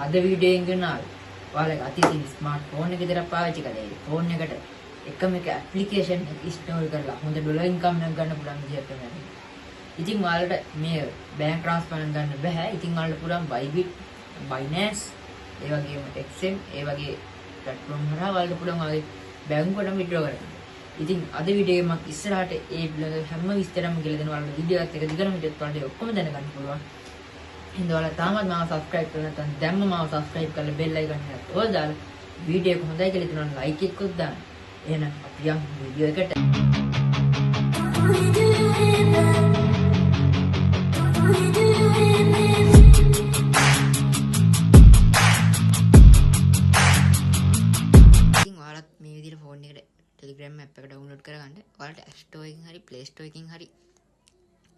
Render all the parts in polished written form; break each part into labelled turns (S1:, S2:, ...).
S1: අද වීඩියෝ එකෙන් ගෙනාවේ ඔයාලගේ අතින් ස්මාර්ට් ෆෝන් එක විතර පාවිච්චි කරලා ඒ ෆෝන් එකට එකම එක ඇප්ලිකේෂන් එක ඉන්ස්ටෝල් කරලා හොඳ ඩොලර් ඉන්කම් එකක් ගන්න පුළුවන් විදිහට තමයි. ඉතින් ඔයාලට මේ බැංක් ට්‍රාන්ස්ෆර් ගන්න බෑ. ඉතින් ඔයාලට පුළුවන් Bybit, Binance, ඒ වගේම XM, ඒ වගේ platform හරහා ඔයාලට පුළුවන් ඔයාලගේ බැංකුවටම withdraw කරන්න. ඉතින් අද වීඩියෝ එකක් ඉස්සරහට ඒ හැම විස්තරම කියලා දෙනවා. ඔයාලට වීඩියෝ එකත් එක දිගටම හිටියොත් ඔයාලට ඔක්කොම දැනගන්න පුළුවන්. ඉතින් ඔයාලා තාමත් මාව subscribe කරලා නැත්නම් දැම්ම මාව subscribe කරලා bell icon එකත් ඔය දාලා වීඩියෝ එක හොඳයි කියලා හිතනවා like එකකුත් දාන්න. එහෙනම් අපි යමු වීඩියෝ එකට. ඉතින් ඔයාලත් මේ විදිහට ෆෝන් එකට Telegram app එක download කරගන්න. ඔයාලට App Store එකකින් හරි Play Store එකකින් හරි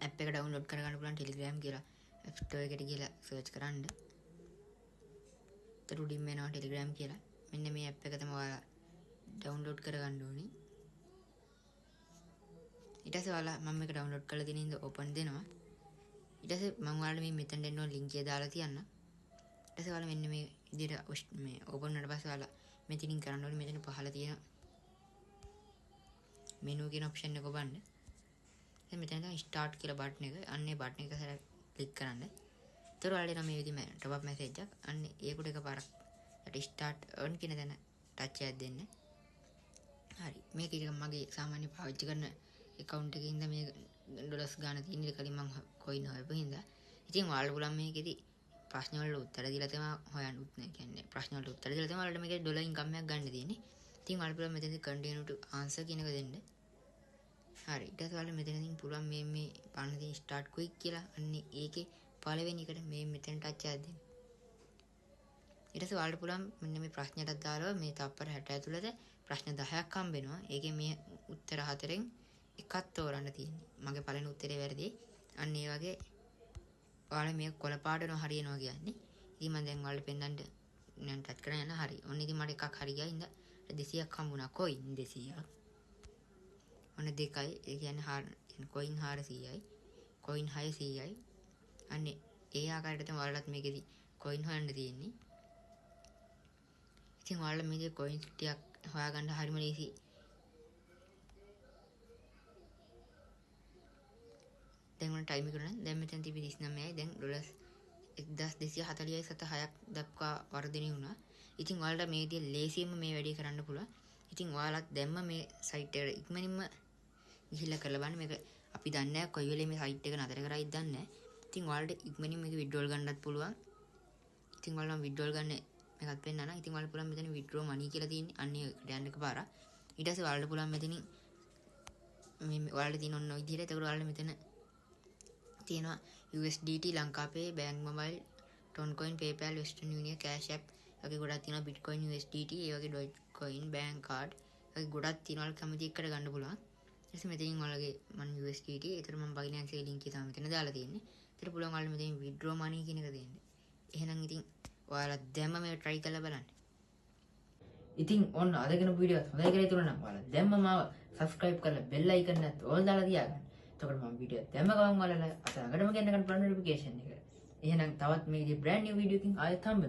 S1: app එක download කරගන්න පුළුවන් Telegram කියලා. App Store එකට ගිහලා search කරන්න. ඊට උඩින් එනවා Telegram කියලා. මෙන්න මේ app එක තමයි ඔයාලා download කරගන්න ඕනේ. ඊට පස්සේ ඔයාලා මම මේක download කරලා තියෙන ඉඳ open දෙනවා. ඊට පස්සේ මම ඔයාලට මේ මෙතන දෙන්න ඕන link එක දාලා තියන්න. ඊට පස්සේ ඔයාලා මෙන්න මේ විදිහට මේ open වුණාට පස්සේ ඔයාලා මෙතනින් කරන්න ඕනේ මෙතන පහළ තියෙන menu කියන option එක ඔබන්න. දැන් මෙතන තමයි start කියලා button එක. අන්න ඒ button එක සර click කරන්න. ඊට ඔයාලට මේ විදිහම top up message එකක්. අන්න ඒකට එකපාරක් යට start earn කියන තැන touch එකක් දෙන්න. හරි. මේක එක මගේ සාමාන්‍ය පාවිච්චි කරන account එකේ ඉඳන් මේ ඩොලර්ස් ගන්න තියෙන ඉතින් කලින් මම coin හොයපු හින්දා. ඉතින් ඔයාලට පුළුවන් මේකෙදි ප්‍රශ්න වලට උත්තර දීලා තමයි හොයන්න උත්නේ. කියන්නේ ප්‍රශ්න වලට උත්තර දීලා තමයි ඔයාලට මේකේ ඩොලර් ඉන්කම් එකක් ගන්න තියෙන්නේ. ඉතින් ඔයාලට පුළුවන් මෙතනදී continue to answer කියන එක දෙන්න. හරි. ඊට පස්සේ ඔයාලට මෙතනදී පුළුවන් මේ පාන තියෙන start quick කියලා අන්න ඒකේ පළවෙනි එකට මේ මෙතන touch එකක් දෙන්න. ඊට පස්සේ ඔයාලට පුළුවන් මෙන්න මේ ප්‍රශ්නයටත් දාලා මේ තප්පර 60 ඇතුළත ප්‍රශ්න 10ක් හම්බ වෙනවා. ඒකේ මේ උත්තර හතරෙන් එකක් තෝරන්න තියෙන්නේ. මගේ පළවෙනි උත්තරේ වැරදි. අන්න ඒ වගේ ඔයාලා මේ කොළ පාඩනවා හරියනවා කියන්නේ. ඉතින් මම දැන් ඔයාලට පෙන්නන්න මම ටච් කරගෙන යන හරි. ඔන්න ඉතින් මට එකක් හරි ගියා. ඉතින් 200ක් හම්බුණා coin 200ක්. ඔන්න දෙකයි. ඒ කියන්නේ coin 400යි. coin 600යි. අන්න ඒ ආකාරයට තමයි ඔයාලත් මේකෙදි coin හොයන්න තියෙන්නේ. ඉතින් ඔයාලා මේකේ coins ටිකක් හොයාගන්න හරිම ලේසි. දැන් ඔන්න ටයිම් එක කරනවා. දැන් මෙතන තිබි 39යි. දැන් ඩොලර්ස් 1240.76ක් දක්වා වර්ධනය වුණා. ඉතින් ඔයාලට මේ විදිහේ ලේසියෙන්ම මේ වැඩේ කරන්න පුළුවන්. ඉතින් ඔයාලත් දැම්ම මේ සයිට් එකට ඉක්මනින්ම ගිහිල්ලා කරලා බලන්න. මේක අපි දන්නේ නැහැ කොයි වෙලේ මේ සයිට් එක නතර කරයිද දන්නේ නැහැ. ඉතින් ඔයාලට ඉක්මනින් මේක withdrawal ගන්නත් පුළුවන්. ඉතින් ඔයාලා withdrawal ගන්න මේකත් පෙන්නනවා. ඉතින් ඔයාලට පුළුවන් මෙතන withdraw money කියලා තියෙන්නේ. අන්න ඒකට යන්න එකපාරක්. ඊට පස්සේ ඔයාලට පුළුවන් මෙතනින් මේ ඔයාලට තියෙන ඔන්න ඔය විදිහට. ඒකට ඔයාලට මෙතන තියෙනවා USDT, LankaPay, bank mobile, Toncoin, PayPal, Western Union, Cash App වගේ ගොඩක් තියෙනවා. Bitcoin, USDT, ඒ වගේ Dogecoin, bank card වගේ ගොඩක් තියෙනවා. ඔයාලා කැමති එකට ගන්න පුළුවන්. ඊට පස්සේ මෙතනින් ඔයාලගේ මම USDT ඒතර මම Binance එකේ link එක තමයි මෙතන දාලා තියෙන්නේ. ඒතර පුළුවන් ඔයාලා මෙතනින් withdraw money කියන එක දෙන්න. එහෙනම් ඉතින් ඔයාලා දැම්ම මේක try කරලා බලන්න. ඉතින් ඔන්න අදගෙන වීඩියෝ එක හොඳයි කියලා හිතුණා නම් ඔයාලා දැම්ම මාව subscribe කරලා bell icon එකත් ඕල් දාලා තියාගන්න. එතකොට මම වීඩියෝ දැම්ම ගමන් ඔයාලා අසලකටම ගෙන්න ගන්න notification එක. එහෙනම් තවත් මේ brand new video එකකින් ආයෙත් හම්බෙමු.